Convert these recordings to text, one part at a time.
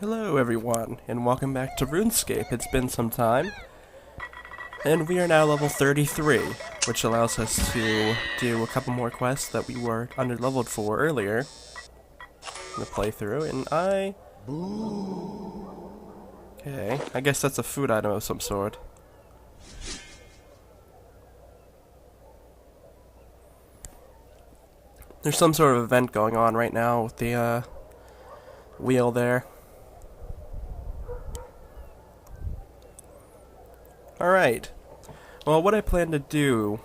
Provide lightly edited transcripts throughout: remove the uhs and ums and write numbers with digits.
Hello everyone, and welcome back to Runescape. It's been some time, and we are now level 33, which allows us to do a couple more quests that we were under-leveled for earlier in the playthrough, and Okay, I guess that's a food item of some sort. There's some sort of event going on right now with the, wheel there. Alright. Well, what I plan to do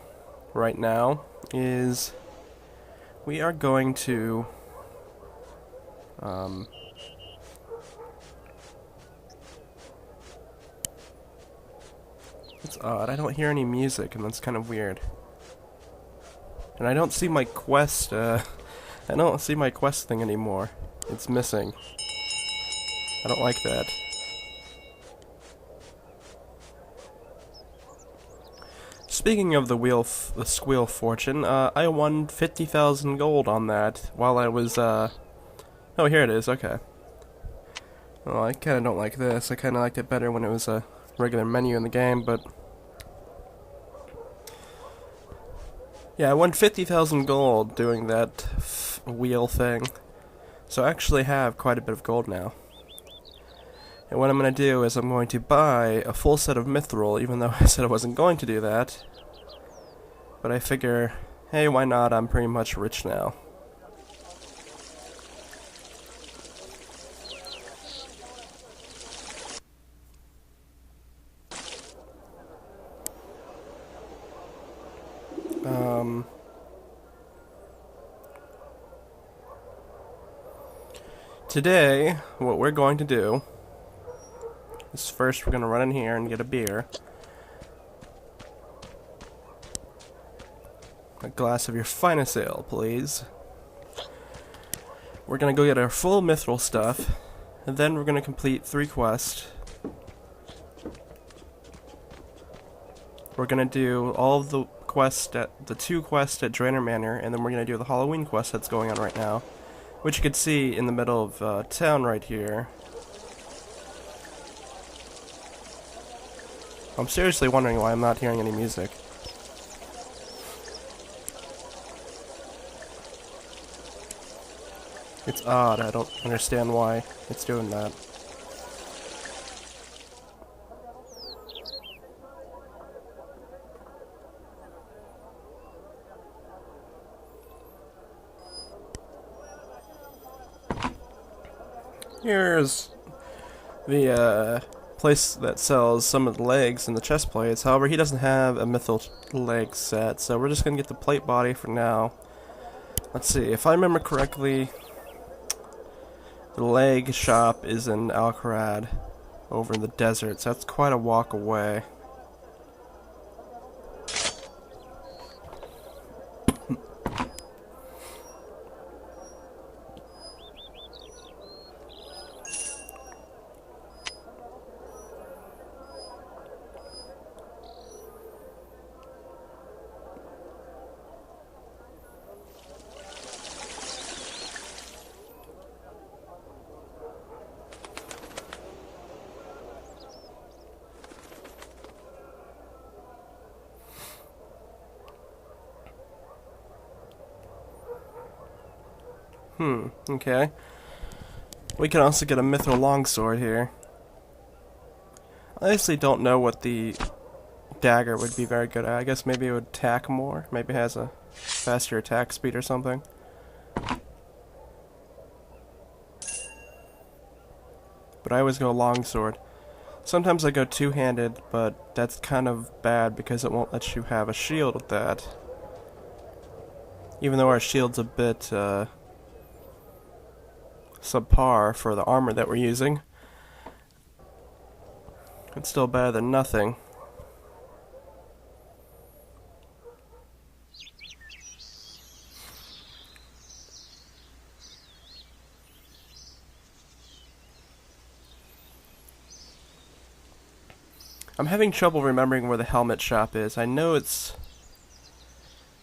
right now is we are going to it's odd, I don't hear any music, and that's kind of weird. And I don't see my quest, I don't see my quest thing anymore. It's missing. I don't like that. Speaking of the Squeal Fortune, I won 50,000 gold on that while I was, oh, here it is, okay. Well, I kinda don't like this. I kinda liked it better when it was a regular menu in the game, but... yeah, I won 50,000 gold doing that wheel thing. So I actually have quite a bit of gold now. And what I'm going to do is I'm going to buy a full set of mithril, even though I said I wasn't going to do that. But I figure, hey, why not? I'm pretty much rich now. Today, what we're going to do is first we're going to run in here and get a beer. A glass of your finest ale, please. We're going to go get our full mithril stuff, and then we're going to complete 3 quests. We're going to do all of the quests at the 2 quests at Drainer Manor, and then we're going to do the Halloween quest that's going on right now, which you can see in the middle of town right here. I'm seriously wondering why I'm not hearing any music. It's odd, I don't understand why it's doing that. Here's the place that sells some of the legs and the chest plates. However, he doesn't have a mithril leg set, so we're just gonna get the plate body for now. Let's see, if I remember correctly, the leg shop is in Alcarad, over in the desert, so that's quite a walk away. Okay. We can also get a mithril longsword here. I honestly don't know what the dagger would be very good at. I guess maybe it would attack more. Maybe it has a faster attack speed or something. But I always go longsword. Sometimes I go two-handed, but that's kind of bad because it won't let you have a shield with that. Even though our shield's a bit, subpar for the armor that we're using. It's still better than nothing. I'm having trouble remembering where the helmet shop is. I know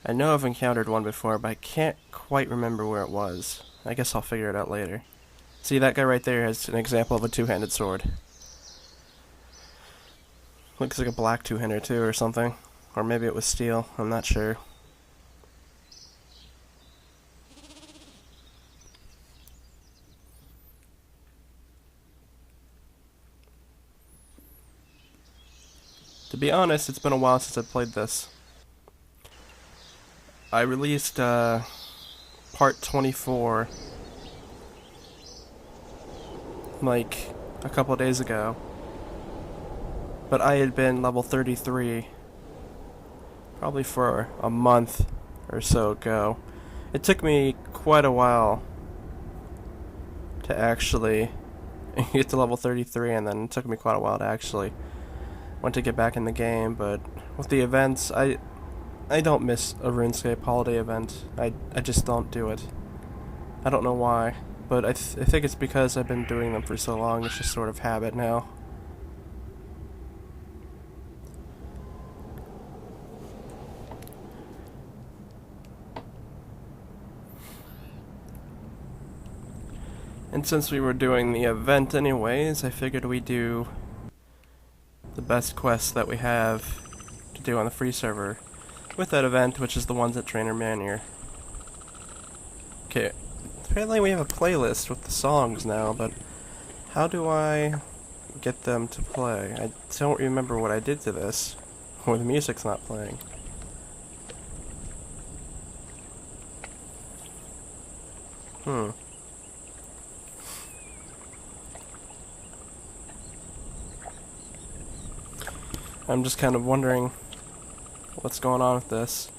I've encountered one before, but I can't quite remember where it was. I guess I'll figure it out later. See, that guy right there has an example of a two-handed sword. Looks like a black two-hander too, or something. Or maybe it was steel, I'm not sure. To be honest, it's been a while since I played this. I released part 24 like a couple of days ago, but I had been level 33 probably for a month or so ago. It took me quite a while to actually get to level 33, and then it took me quite a while to actually want to get back in the game. But with the events, I don't miss a RuneScape holiday event. I just don't do it. I don't know why, but I think it's because I've been doing them for so long. It's just sort of habit now. And since we were doing the event anyways, I figured we'd do the best quests that we have to do on the free server with that event, which is the ones at Trainer Manor. Okay, apparently we have a playlist with the songs now, but how do I get them to play? I don't remember what I did to this, or the music's not playing. I'm just kind of wondering what's going on with this.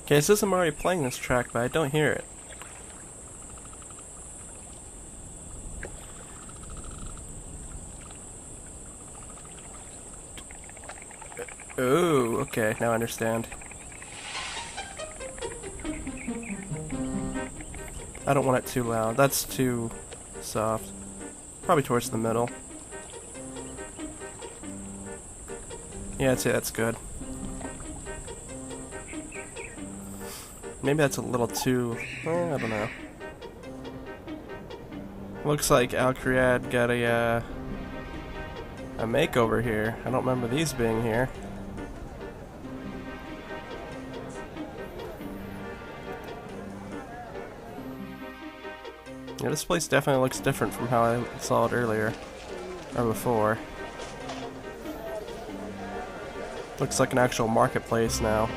Okay, it says I'm already playing this track, but I don't hear it. Oh, okay, now I understand. I don't want it too loud. That's too soft. Probably towards the middle. Yeah, I'd say that's good. Maybe that's a little too... I don't know. Looks like Alcread got a makeover here. I don't remember these being here. Yeah, this place definitely looks different from how I saw it earlier. Or before. Looks like an actual marketplace now.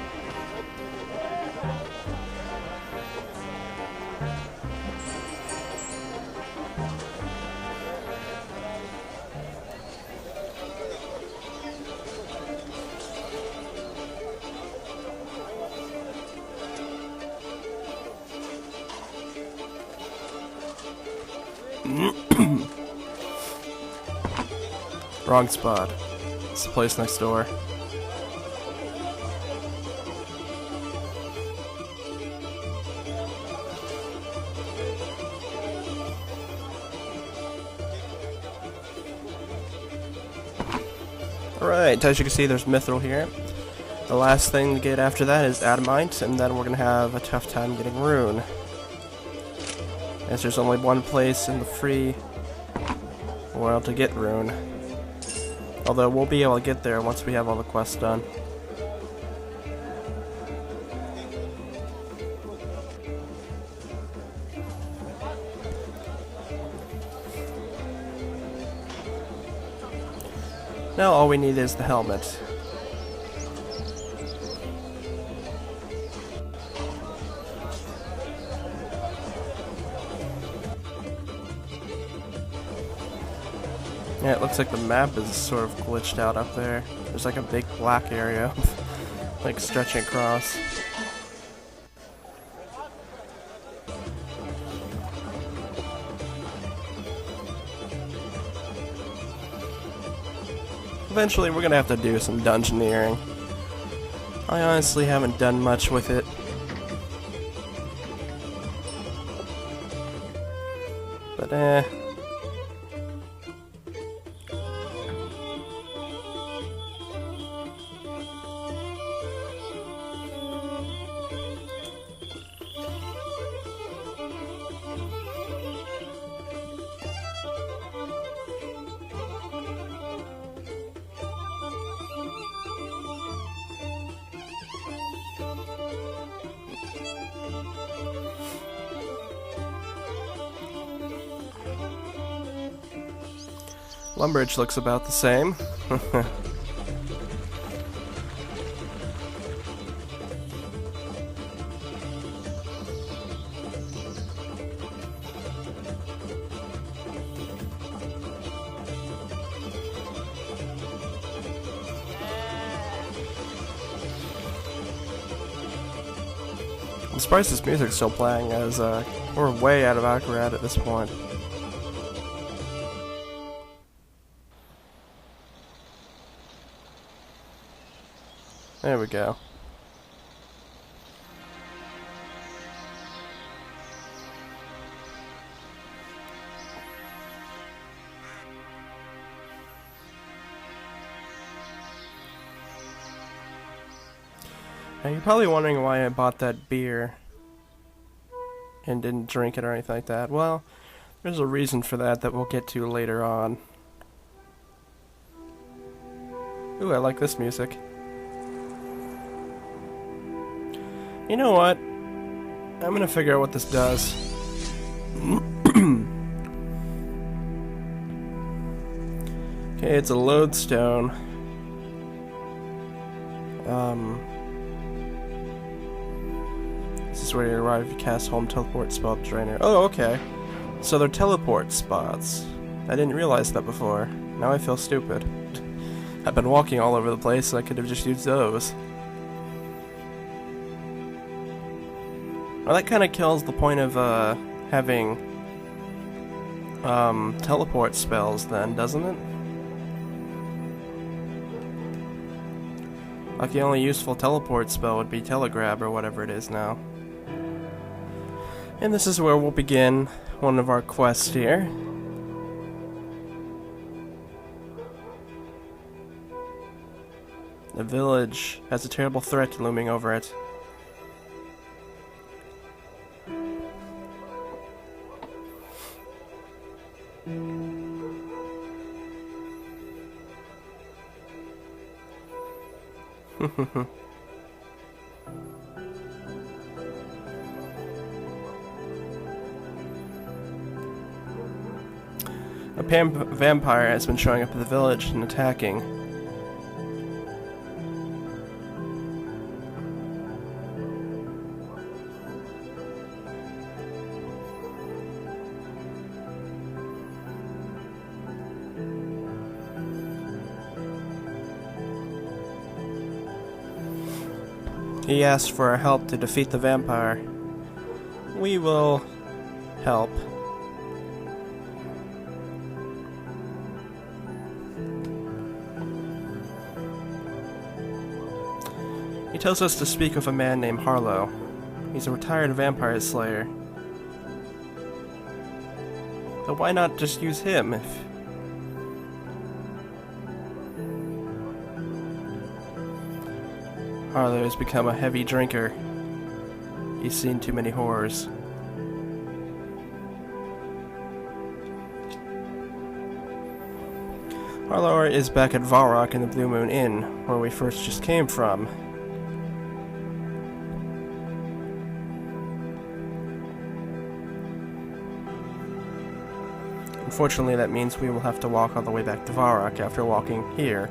Wrong spot. It's the place next door. Alright, as you can see, there's Mithril here. The last thing to get after that is Adamite, and then we're gonna have a tough time getting Rune. As there's only one place in the free world to get Rune. Although we'll be able to get there once we have all the quests done. Now all we need is the helmet. Yeah, it looks like the map is sort of glitched out up there. There's like a big black area, like stretching across. Eventually we're gonna have to do some dungeoneering. I honestly haven't done much with it. But Lumbridge looks about the same. I'm surprised this music's still playing, as we're way out of Akkurat at this point. There we go. Now you're probably wondering why I bought that beer and didn't drink it or anything like that. Well, there's a reason for that we'll get to later on. Ooh, I like this music. You know what? I'm gonna figure out what this does. Okay, it's a lodestone. This is where you arrive if you cast home teleport spell drainer. Oh, okay. So they're teleport spots. I didn't realize that before. Now I feel stupid. I've been walking all over the place, so I could have just used those. Well, that kind of kills the point of having teleport spells then, doesn't it? Like the only useful teleport spell would be Telegrab or whatever it is now. And this is where we'll begin one of our quests here. The village has a terrible threat looming over it. A vampire has been showing up at the village and attacking. He asked for our help to defeat the vampire. We will help. He tells us to speak with a man named Harlow. He's a retired vampire slayer. But why not just use him if... Harlow has become a heavy drinker. He's seen too many horrors. Harlow is back at Varrock in the Blue Moon Inn, where we first just came from. Unfortunately, that means we will have to walk all the way back to Varrock after walking here.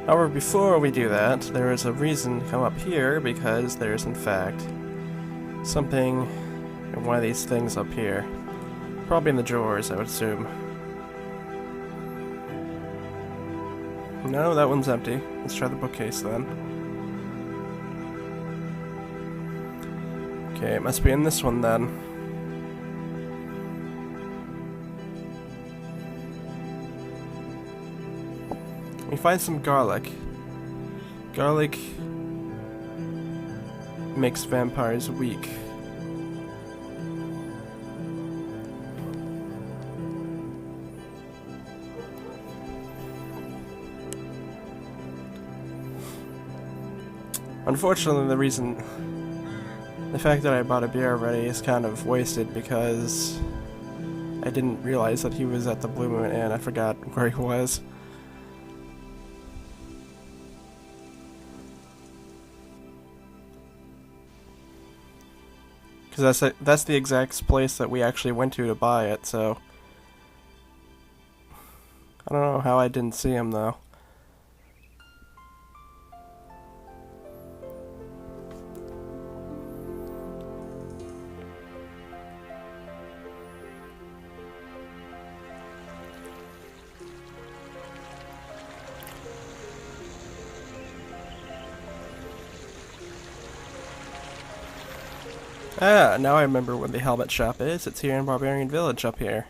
However, before we do that, there is a reason to come up here, because there is, in fact, something in one of these things up here. Probably in the drawers, I would assume. No, that one's empty. Let's try the bookcase then. Okay, it must be in this one then. We find some garlic. Garlic makes vampires weak. Unfortunately, the fact that I bought a beer already is kind of wasted because I didn't realize that he was at the Blue Moon Inn. I forgot where he was. Because that's the exact place that we actually went to buy it, so... don't know how I didn't see him though. Ah, now I remember where the helmet shop is. It's here in Barbarian Village up here.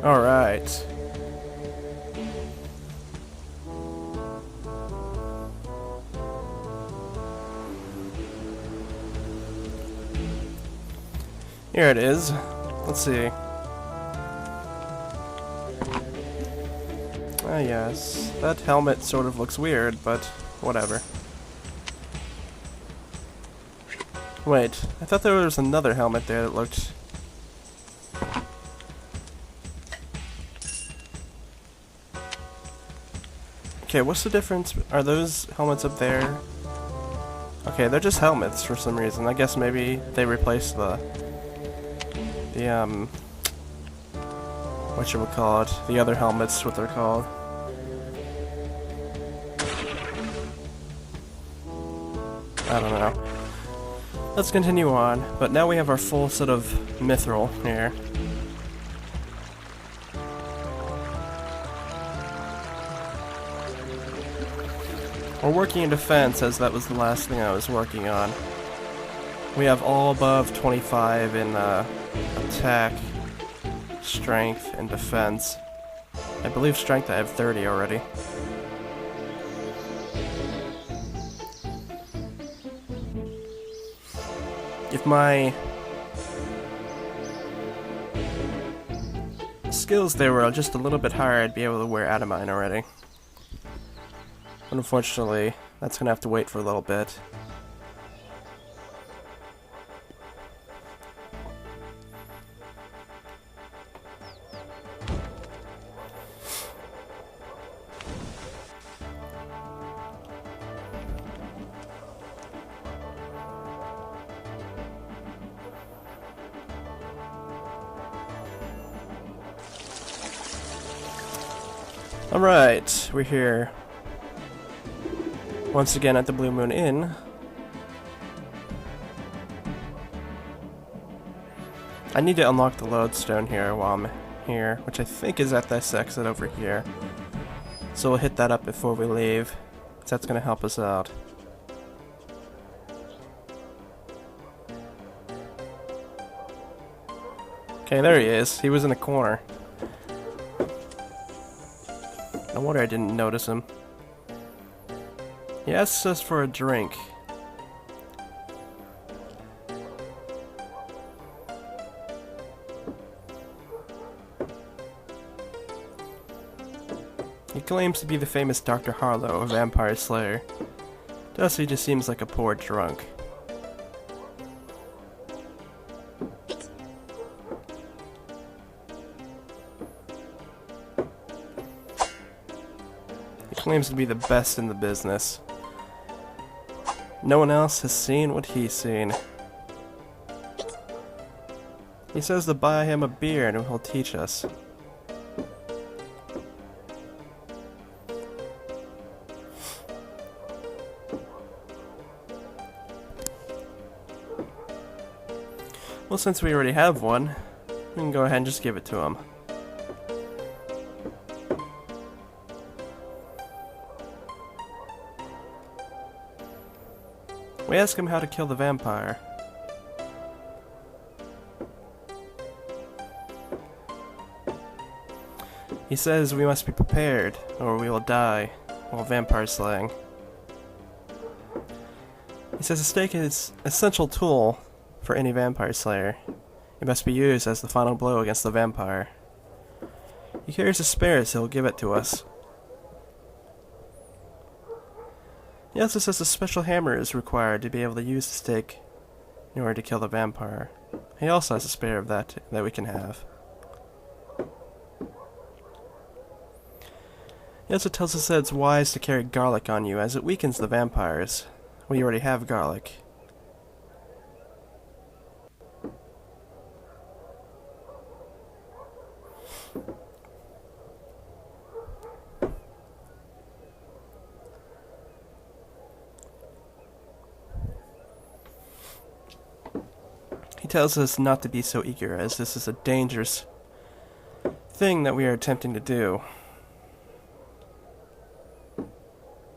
Alright. Here it is. Let's see. Ah, yes. That helmet sort of looks weird, but whatever. Wait, I thought there was another helmet there that looked... Okay, what's the difference? Are those helmets up there? Okay, they're just helmets for some reason. I guess maybe they replaced the whatchamacallit, the other helmets, what they're called. I don't know. Let's continue on, but now we have our full set of mithril here. We're working in defense, as that was the last thing I was working on. We have all above 25 in attack, strength, and defense. I believe strength I have 30 already. If my skills there were just a little bit higher, I'd be able to wear adamine already. But unfortunately, that's gonna have to wait for a little bit. Alright, we're here. Once again at the Blue Moon Inn. I need to unlock the lodestone here while I'm here, which I think is at this exit over here. So we'll hit that up before we leave, because that's going to help us out. Okay, there he is. He was in the corner. No wonder I didn't notice him. He asks us for a drink. He claims to be the famous Dr. Harlow, a vampire slayer. To us, he just seems like a poor drunk. He claims to be the best in the business. No one else has seen what he's seen. He says to buy him a beer and he'll teach us. Well, since we already have one, we can go ahead and just give it to him. We ask him how to kill the vampire. He says we must be prepared, or we will die while vampire slaying. He He says the stake is an essential tool for any vampire slayer. It must be used as the final blow against the vampire. He carries a spare, so he'll give it to us. He also says a special hammer is required to be able to use the stake in order to kill the vampire. He also has a spare of that we can have. He also tells us that it's wise to carry garlic on you, as it weakens the vampires. We already have garlic. He tells us not to be so eager, as this is a dangerous thing that we are attempting to do.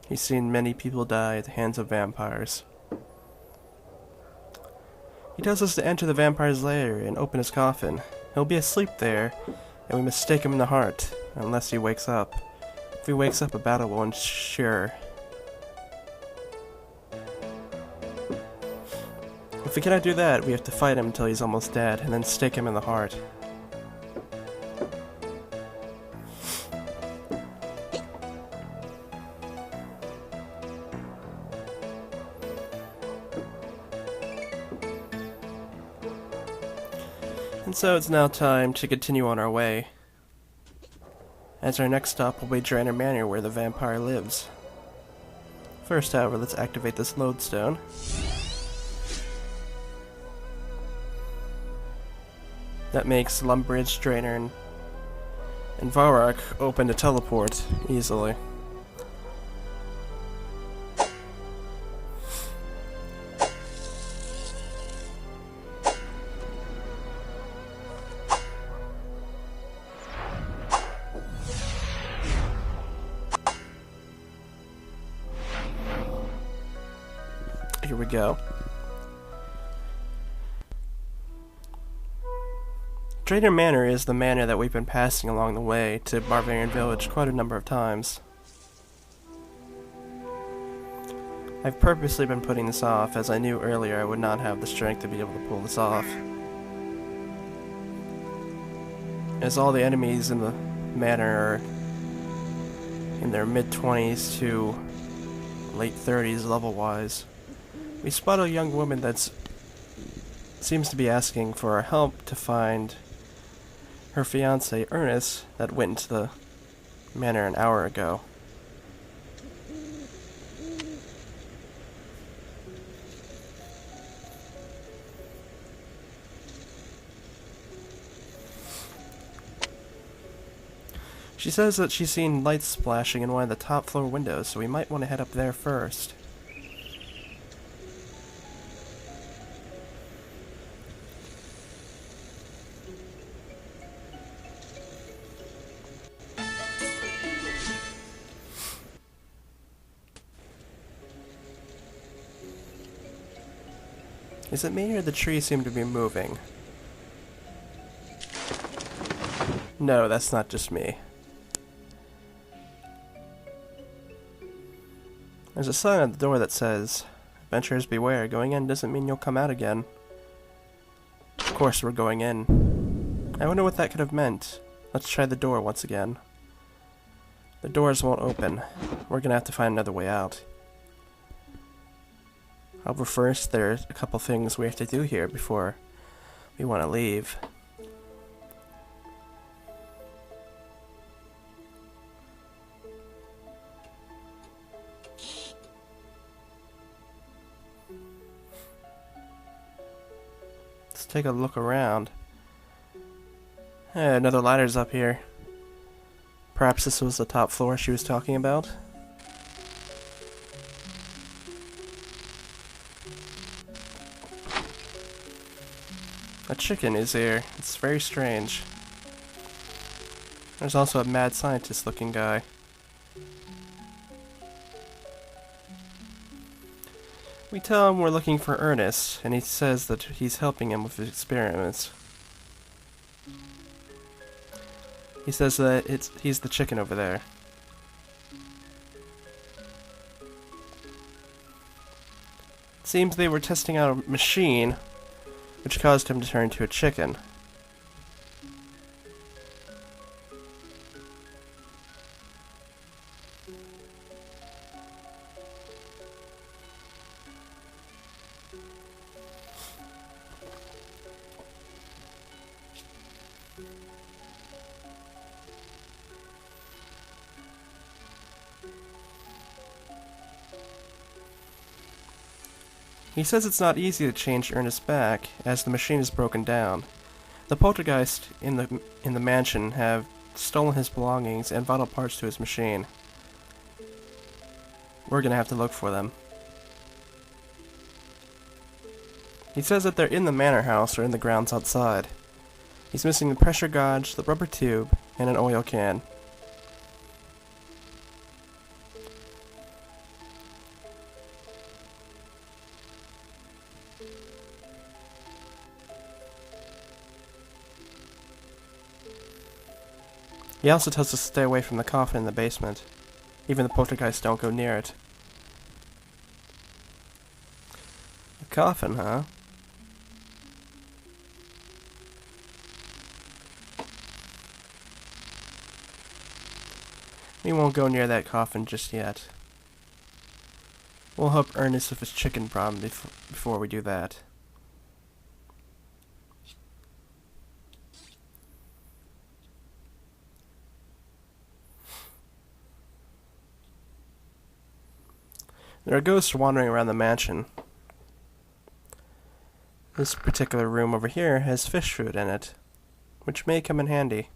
He's seen many people die at the hands of vampires. He tells us to enter the vampire's lair and open his coffin. He'll be asleep there, and we must stake him in the heart, unless he wakes up. If he wakes up, a battle will ensure. If we cannot do that, we have to fight him until he's almost dead, and then stake him in the heart. And so it's now time to continue on our way, as our next stop will be Draenor Manor, where the vampire lives. First, however, let's activate this lodestone. That makes Lumbridge, Draenor, and Varrock open to teleport easily. Here we go. Draenor Manor is the manor that we've been passing along the way to Barbarian Village quite a number of times. I've purposely been putting this off, as I knew earlier I would not have the strength to be able to pull this off. As all the enemies in the manor are in their mid-20s to late 30s level-wise. We spot a young woman that seems to be asking for our help to find her fiancé, Ernest, that went into the manor an hour ago. She says that she's seen lights splashing in one of the top floor windows, so we might want to head up there first. Is it me or the trees seem to be moving? No, that's not just me. There's a sign at the door that says, "Adventurers beware, going in doesn't mean you'll come out again." Of course we're going in. I wonder what that could have meant. Let's try the door once again. The doors won't open. We're gonna have to find another way out. However, first, there's a couple things we have to do here before we want to leave. Let's take a look around. Another ladder's up here. Perhaps this was the top floor she was talking about? A chicken is here. It's very strange. There's also a mad scientist looking guy. We tell him we're looking for Ernest, and he says that he's helping him with his experiments. He says that he's the chicken over there. Seems they were testing out a machine, which caused him to turn into a chicken. He says it's not easy to change Ernest back, as the machine is broken down. The poltergeist in the mansion have stolen his belongings and vital parts to his machine. We're gonna have to look for them. He says that they're in the manor house or in the grounds outside. He's missing the pressure gauge, the rubber tube, and an oil can. He also tells us to stay away from the coffin in the basement. Even the poltergeists don't go near it. A coffin, huh? We won't go near that coffin just yet. We'll help Ernest with his chicken problem before we do that. There are ghosts wandering around the mansion. This particular room over here has fish food in it, which may come in handy.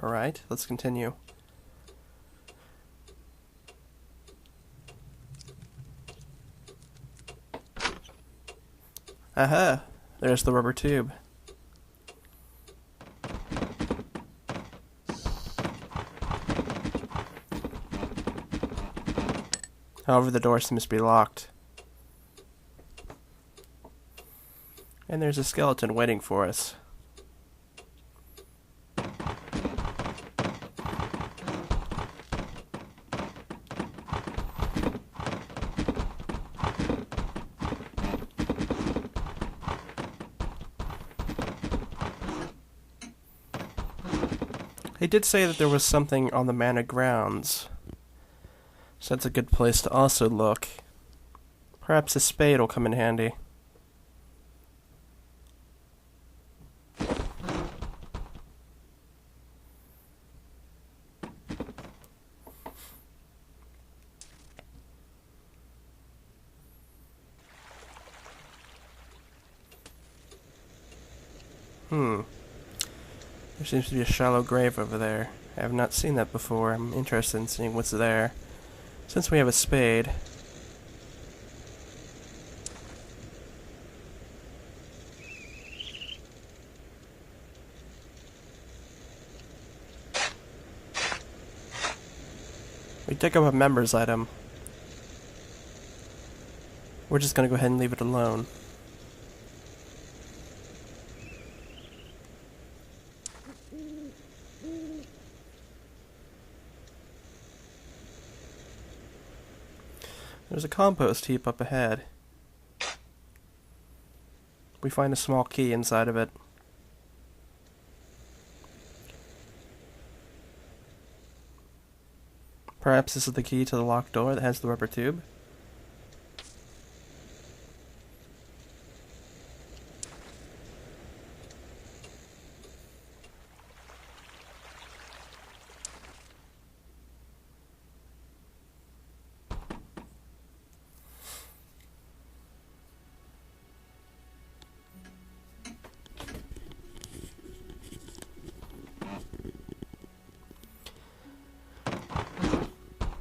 Alright, let's continue. Aha! There's the rubber tube. However, the door seems to be locked. And there's a skeleton waiting for us. They did say that there was something on the manor grounds, so that's a good place to also look. Perhaps a spade will come in handy. There seems to be a shallow grave over there. I have not seen that before. I'm interested in seeing what's there. Since we have a spade. We dig up a members item. We're just gonna go ahead and leave it alone. There's a compost heap up ahead. We find a small key inside of it. Perhaps this is the key to the locked door that has the rubber tube?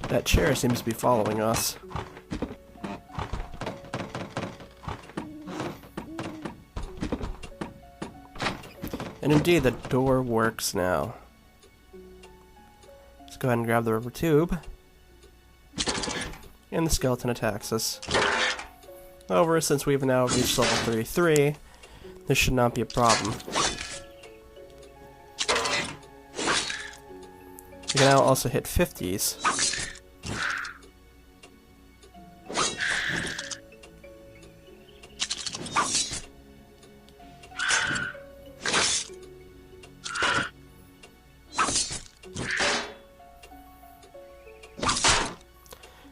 That chair seems to be following us. And indeed, the door works now. go ahead and grab the rubber tube. And the skeleton attacks us. However, since we've now reached level 33, this should not be a problem. We can now also hit 50s.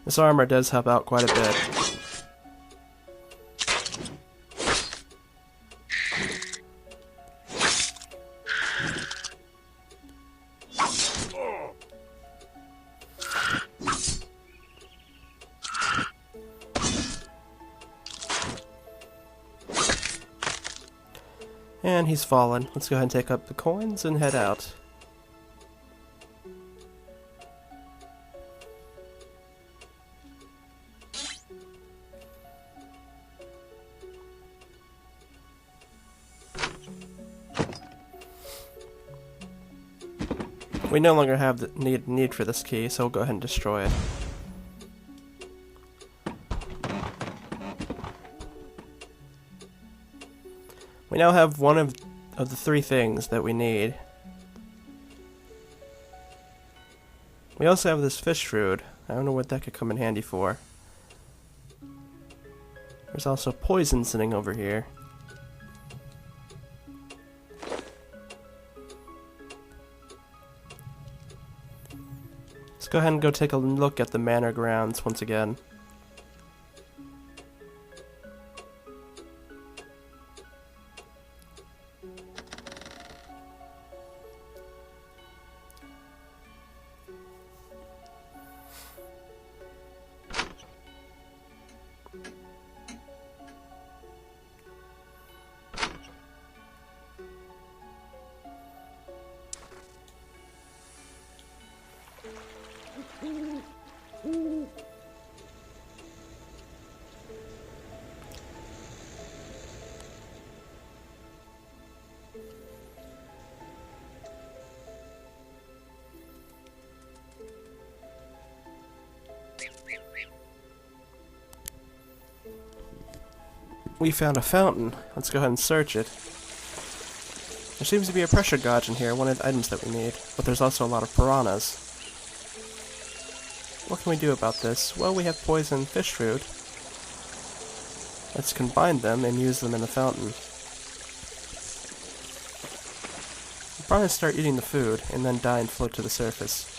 This armor does help out quite a bit. And he's fallen. Let's go ahead and take up the coins and head out. We no longer have the need for this key, so we'll go ahead and destroy it. We now have one of the three things that we need. We also have this fish fruit. I don't know what that could come in handy for. There's also poison sitting over here. Let's go ahead and go take a look at the manor grounds once again. We found a fountain. Let's go ahead and search it. There seems to be a pressure gauge in here, one of the items that we need, but there's also a lot of piranhas. What can we do about this? Well, we have poison fish food. Let's combine them and use them in the fountain. We'll probably start eating the food, and then die and float to the surface.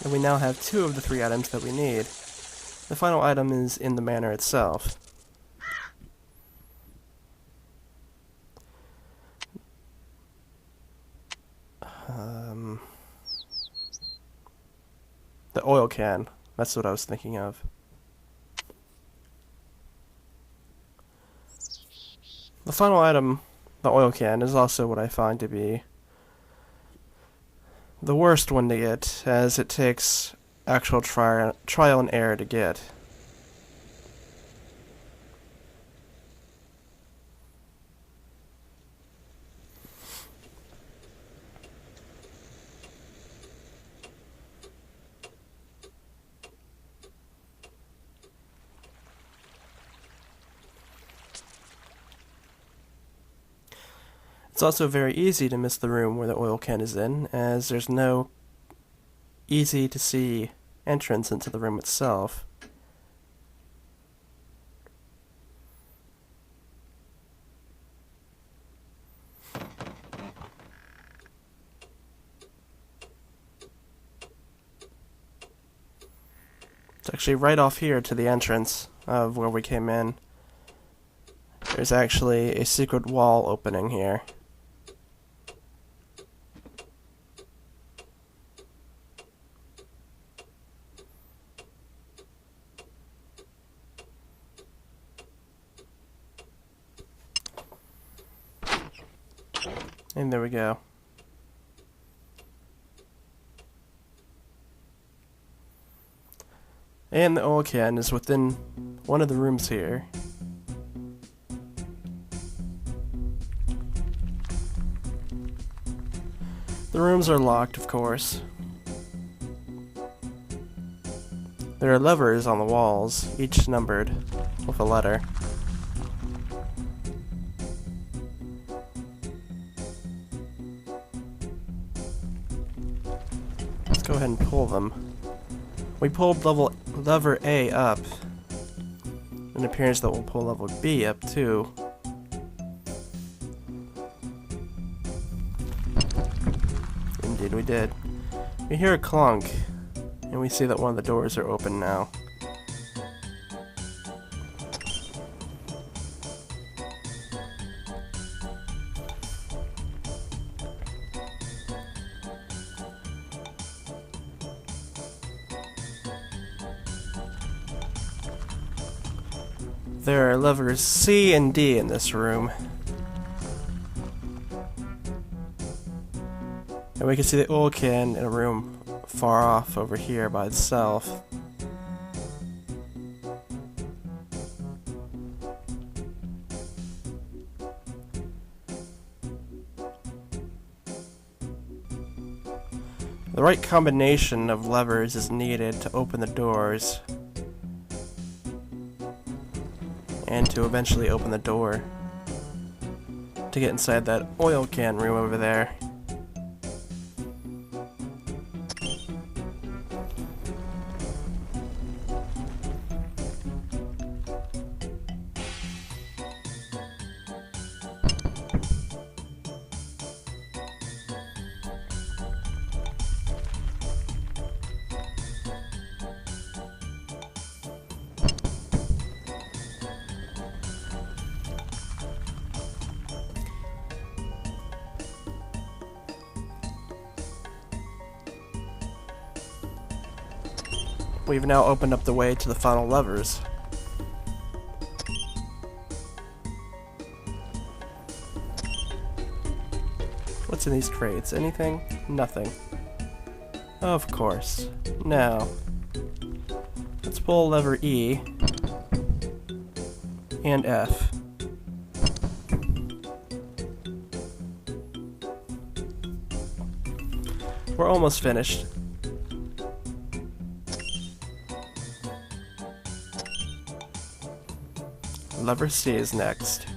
And we now have 2 of the 3 items that we need. The final item is in the manor itself. The oil can. That's what I was thinking of. The final item, the oil can, is also what I find to be the worst one to get, as it takes actual trial and error to get. It's also very easy to miss the room where the oil can is in, as there's no easy to see entrance into the room itself. It's actually right off here to the entrance of where we came in. There's actually a secret wall opening here. And there we go. And the oil can is within one of the rooms here. The rooms are locked, of course. There are levers on the walls, each numbered with a letter. Let's go ahead and pull them. We pulled lever A up. It appears that we'll pull lever B up too. Indeed we did. We hear a clunk, and we see that one of the doors are open now. There are levers C and D in this room. And we can see the oil can in a room far off over here by itself. The right combination of levers is needed to open the doors and to eventually open the door to get inside that oil can room over there. We've now opened up the way to the final levers. What's in these crates? Anything? Nothing. Of course. Now, let's pull lever E and F. We're almost finished. Lever C is next.